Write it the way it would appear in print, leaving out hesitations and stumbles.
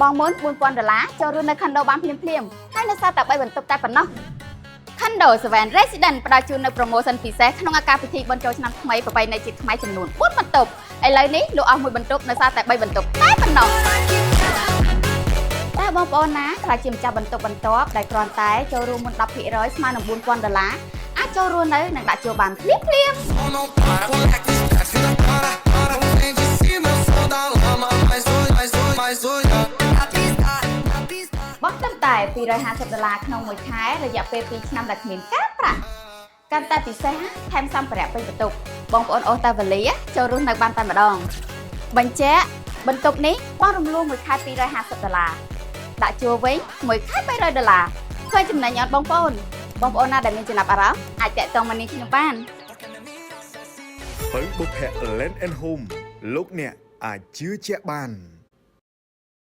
បងមុន$4000ចូលរស់នៅខុនដូបានភ្លាមហើយនៅសល់តែ3បន្ទប់តែប៉ុណ្ណោះ Condo Seven Resident ផ្ដល់ជូននៅ promotion ពិសេសក្នុងឱកាសពិធីបុណ្យចូលឆ្នាំថ្មីប្រពៃណីជាតិខ្មែរចំនួន4បន្ទប់ឥឡូវនេះលក់អស់មួយបន្ទប់នៅសល់តែ3បន្ទប់តែប៉ុណ្ណោះតែបងប្អូនណាខ្លាចជាម្ចាស់បន្ទប់បន្ទាប់ដែលគ្រាន់តែចូលរួមមុន10%ស្មើនឹង$4000អាចចូលរស់នៅនិងដាក់ជួលបានភ្លាមបោះត្រឹមតែ$250ក្នុងមួយខែរយៈពេល2ឆ្នាំដែលគ្មានការប្រាក់កាន់តែពិសេសថែមសម្ភារៈពេញបន្ទប់បងប្អូនអូស្ត្រាលីចូលរស់នៅបានតែម្ដងបញ្ជាក់បន្ទប់នេះបងរំលោះមួយខែ$250ដាក់ជួលវិញមួយខែ$300ឃើញចំណេញអត់បងប្អូនណាដែលមានចំណាប់អារម្មណ៍អាចតាក់ទងមកនេះខ្ញុំបានបើបុព្វ Land and Home លោកអ្នកអាចជឿជាក់បាន